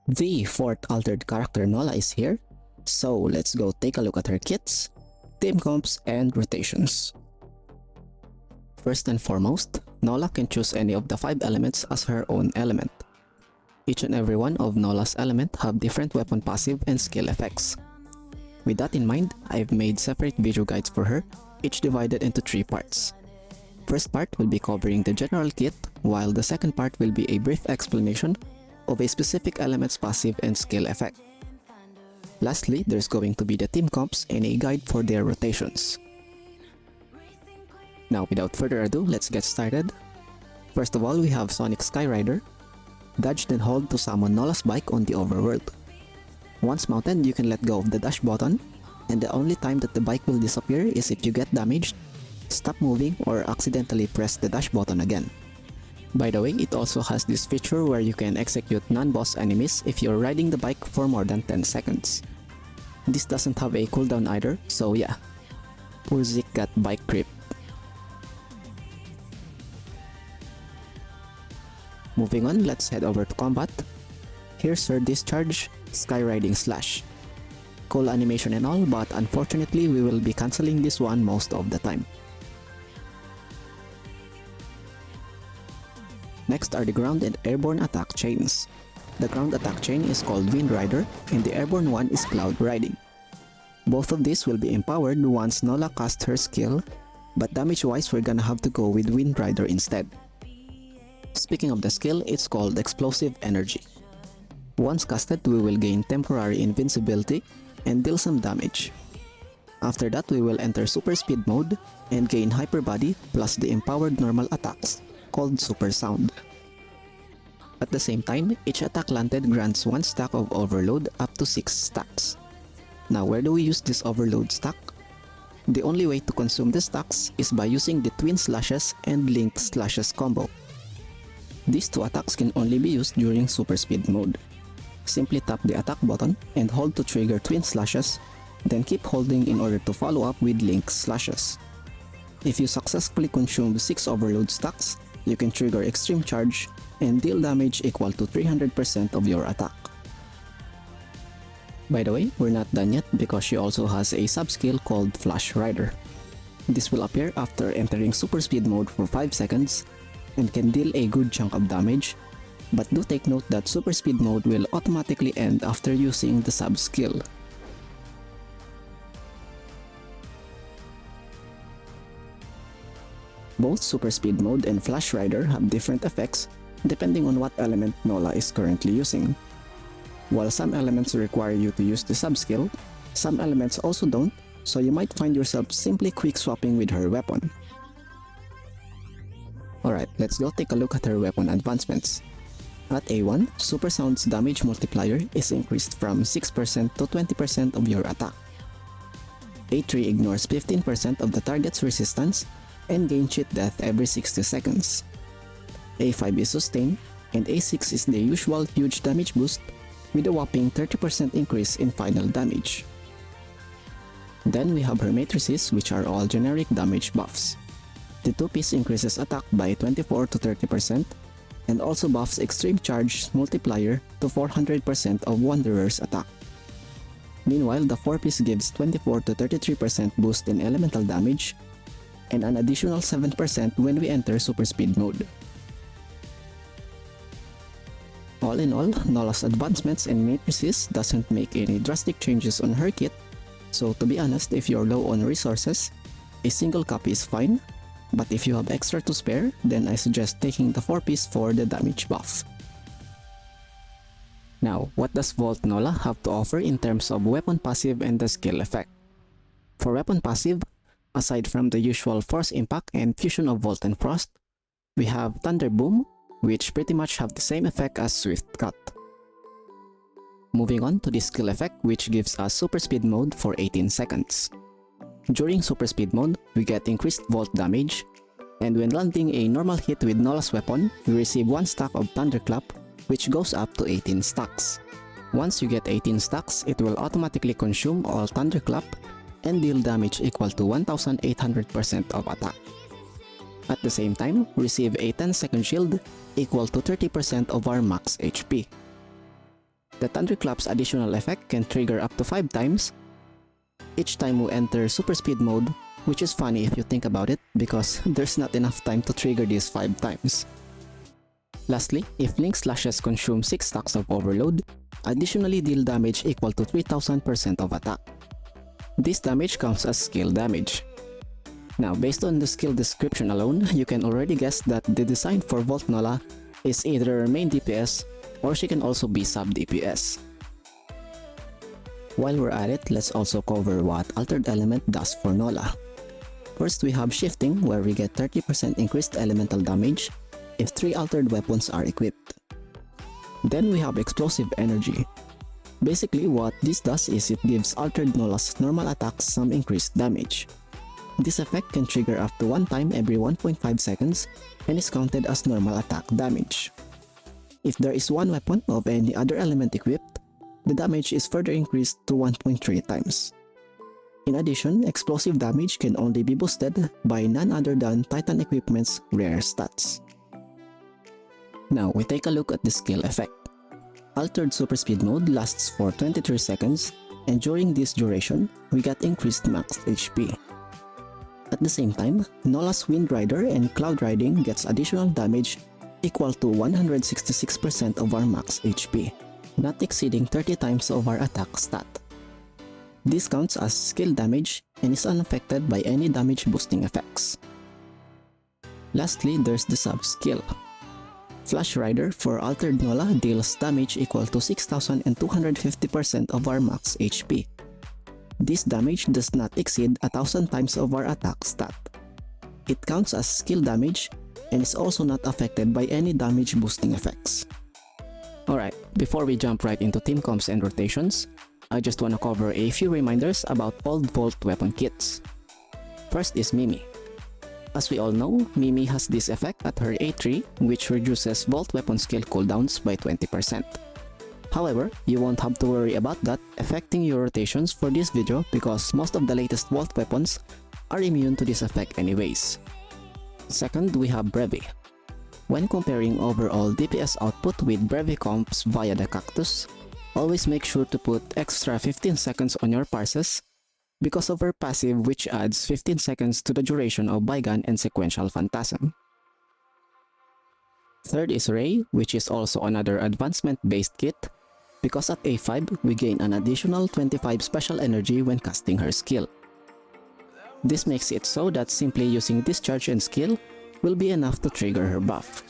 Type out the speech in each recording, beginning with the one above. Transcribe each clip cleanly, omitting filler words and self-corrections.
The fourth altered character Nola is here, so let's go take a look at her kits, team comps, and rotations. First and foremost, Nola can choose any of the 5 elements as her own element. Each and every one of Nola's elements have different weapon passive and skill effects. With that in mind, I've made separate video guides for her, each divided into 3 parts. First part will be covering the general kit, while the second part will be a brief explanation of a specific element's passive and skill effect. Lastly, there's going to be the team comps and a guide for their rotations. Now without further ado, let's get started. First of all, we have Sonic Skyrider. Dodge then hold to summon Nola's bike on the overworld. Once mounted, you can let go of the dash button, and the only time that the bike will disappear is if you get damaged, stop moving, or accidentally press the dash button again. By the way, it also has this feature where you can execute non-boss enemies if you're riding the bike for more than 10 seconds. This doesn't have a cooldown either, so yeah, poor Zeke got bike creep. Moving on, let's head over to combat. Here's her discharge, Skyriding Slash. Cool animation and all, but unfortunately we will be cancelling this one most of the time. Next are the ground and airborne attack chains. The ground attack chain is called Wind Rider and the airborne one is Cloud Riding. Both of these will be empowered once Nola casts her skill, but damage wise we're gonna have to go with Wind Rider instead. Speaking of the skill, it's called Explosive Energy. Once casted, we will gain temporary invincibility and deal some damage. After that, we will enter Super Speed mode and gain Hyper Body plus the empowered normal attacks, called Super Sound. At the same time, each attack landed grants 1 stack of Overload up to 6 stacks. Now where do we use this Overload stack? The only way to consume the stacks is by using the Twin Slashes and Link Slashes combo. These 2 attacks can only be used during Super Speed mode. Simply tap the attack button and hold to trigger Twin Slashes, then keep holding in order to follow up with Link Slashes. If you successfully consume 6 Overload stacks, you can trigger Extreme Charge and deal damage equal to 300% of your attack. By the way, we're not done yet because she also has a sub-skill called Flash Rider. This will appear after entering Super Speed mode for 5 seconds and can deal a good chunk of damage, but do take note that Super Speed mode will automatically end after using the sub-skill. Both Super Speed mode and Flash Rider have different effects depending on what element Nola is currently using. While some elements require you to use the sub-skill, some elements also don't, so you might find yourself simply quick swapping with her weapon. Alright, let's go take a look at her weapon advancements. At A1, Super Sound's damage multiplier is increased from 6% to 20% of your attack. A3 ignores 15% of the target's resistance and gains cheat death every 60 seconds. A5 is sustained, and A6 is the usual huge damage boost with a whopping 30% increase in final damage. Then we have her matrices, which are all generic damage buffs. The 2-piece increases attack by 24 to 30% and also buffs Extreme Charge multiplier to 400% of Wanderer's attack. Meanwhile, the 4-piece gives 24 to 33% boost in elemental damage and an additional 7% when we enter Super Speed mode. All in all, Nola's advancements and matrices doesn't make any drastic changes on her kit, so to be honest, if you're low on resources, a single copy is fine, but if you have extra to spare, then I suggest taking the 4-piece for the damage buff. Now, what does Volt Nola have to offer in terms of weapon passive and the skill effect? For weapon passive, aside from the usual Force Impact and Fusion of Volt and Frost, we have Thunder Boom, which pretty much have the same effect as Swift Cut. Moving on to the skill effect, which gives us Super Speed mode for 18 seconds. During Super Speed mode, we get increased Volt damage, and when landing a normal hit with Nola's weapon, we receive 1 stack of Thunderclap, which goes up to 18 stacks. Once you get 18 stacks, it will automatically consume all Thunderclap and deal damage equal to 1800% of attack. At the same time, receive a 10-second shield equal to 30% of our max HP. The The Thunderclap's additional effect can trigger up to 5 times each time we enter super speed mode, which is funny if you think about it because there's not enough time to trigger this 5 times. Lastly, if Link Slashes consume 6 stacks of Overload, additionally deal damage equal to 3000% of attack. This damage counts as skill damage. Now, based on the skill description alone, you can already guess that the design for Volt Nola is either main DPS or she can also be sub DPS. While we're at it, let's also cover what Altered Element does for Nola. First, we have Shifting, where we get 30% increased elemental damage if 3 altered weapons are equipped. Then we have Explosive Energy. Basically, what this does is it gives Altered Nola's normal attacks some increased damage. This effect can trigger up to 1 time every 1.5 seconds and is counted as normal attack damage. If there is 1 weapon of any other element equipped, the damage is further increased to 1.3 times. In addition, explosive damage can only be boosted by none other than Titan equipment's rare stats. Now we take a look at the skill effect. Altered Super Speed mode lasts for 23 seconds, and during this duration, we get increased max HP. At the same time, Nola's Wind Rider and Cloud Riding gets additional damage equal to 166% of our max HP, not exceeding 30 times of our attack stat. This counts as skill damage and is unaffected by any damage boosting effects. Lastly, there's the sub-skill. Flash Rider for Altered Nola deals damage equal to 6250% of our max HP. This damage does not exceed 1000 times of our attack stat. It counts as skill damage and is also not affected by any damage boosting effects. Alright, before we jump right into team comps and rotations, I just wanna cover a few reminders about old Volt weapon kits. First is Mimi. As we all know, Mimi has this effect at her A3 which reduces Volt weapon skill cooldowns by 20%. However, you won't have to worry about that affecting your rotations for this video because most of the latest Volt weapons are immune to this effect anyways. Second, we have Brevey. When comparing overall DPS output with Brevey comps via the Cactus, always make sure to put extra 15 seconds on your parses because of her passive which adds 15 seconds to the duration of Bygone and Sequential Phantasm. Third is Ray, which is also another advancement-based kit, because at A5 we gain an additional 25 special energy when casting her skill. This makes it so that simply using Discharge and skill will be enough to trigger her buff.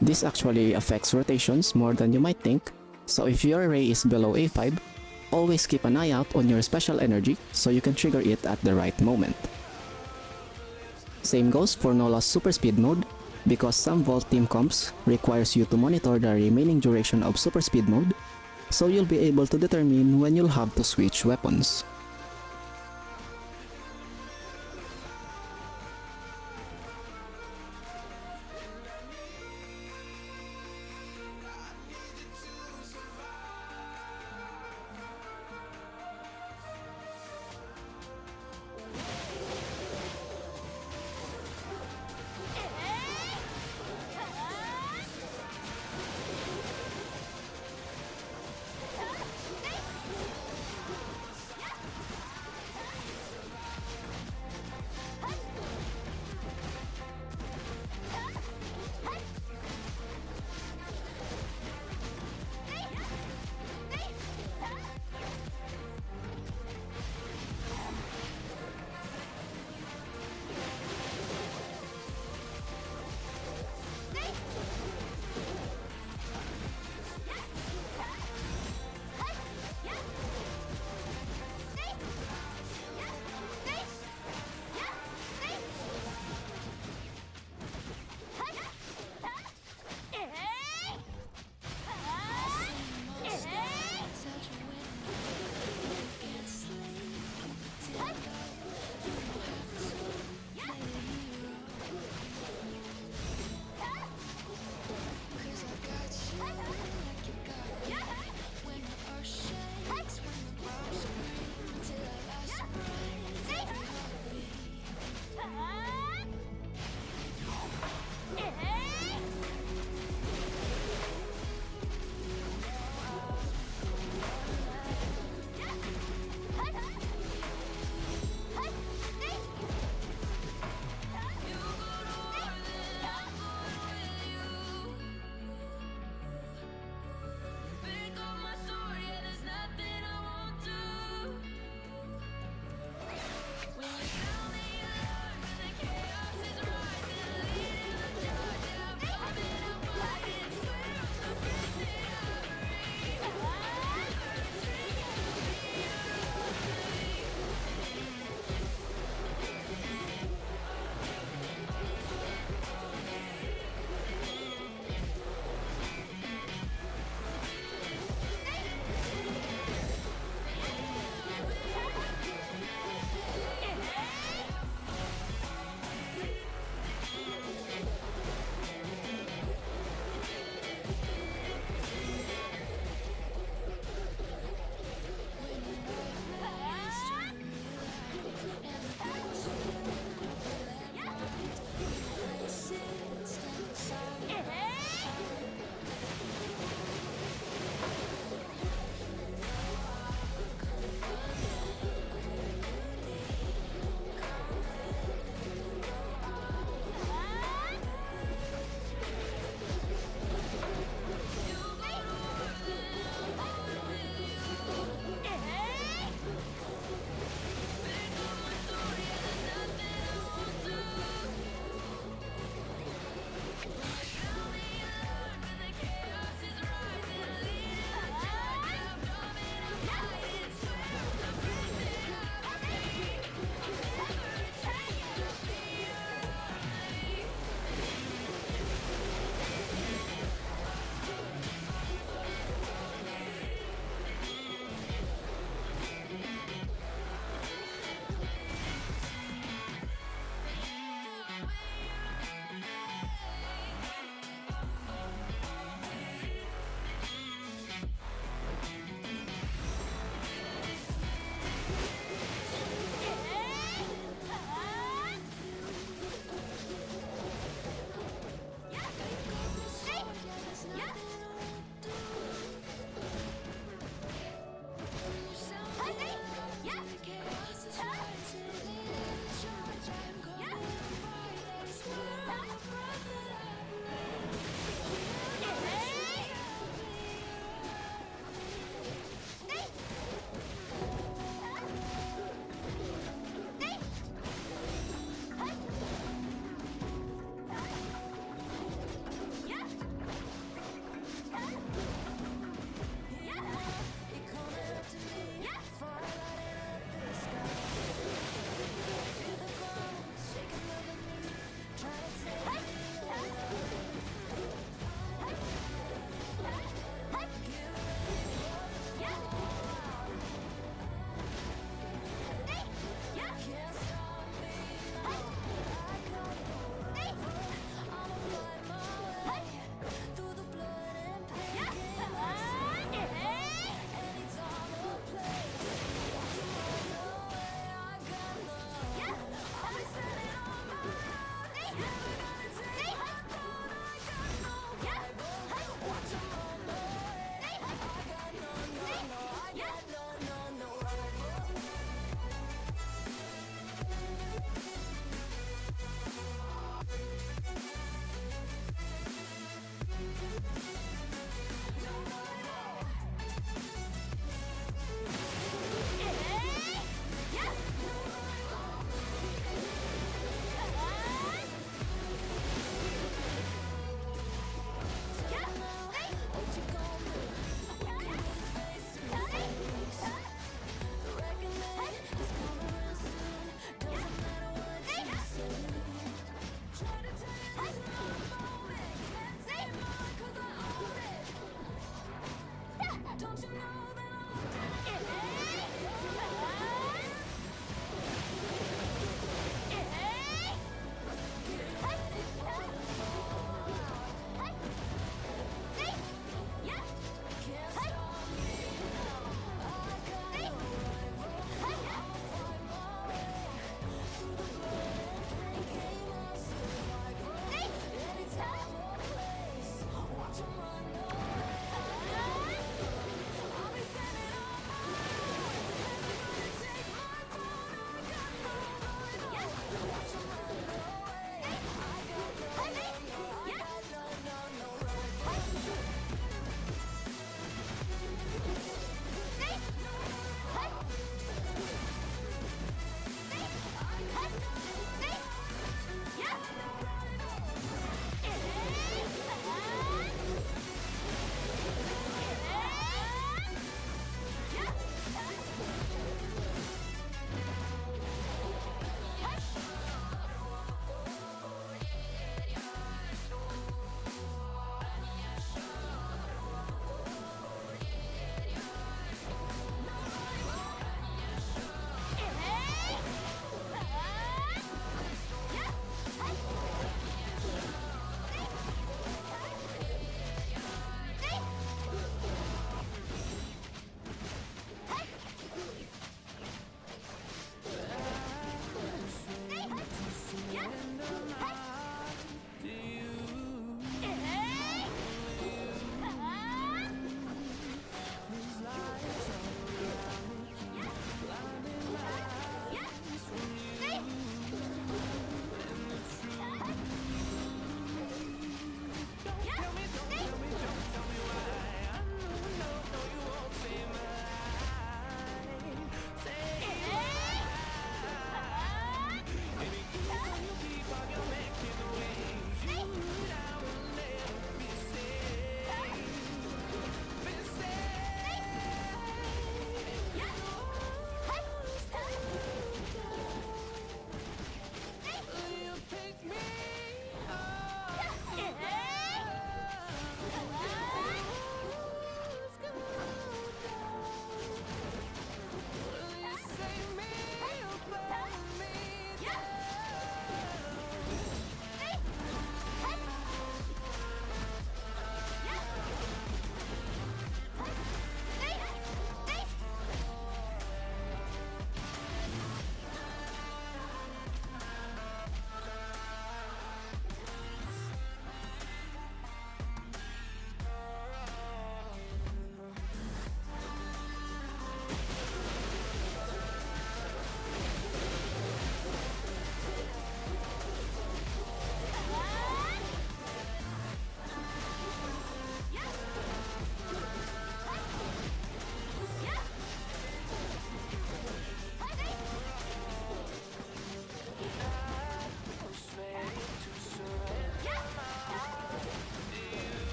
This actually affects rotations more than you might think, so if your Ray is below A5, always keep an eye out on your special energy so you can trigger it at the right moment. Same goes for Nola's Super Speed mode, because some Volt team comps requires you to monitor the remaining duration of Super Speed mode, so you'll be able to determine when you'll have to switch weapons.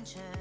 前，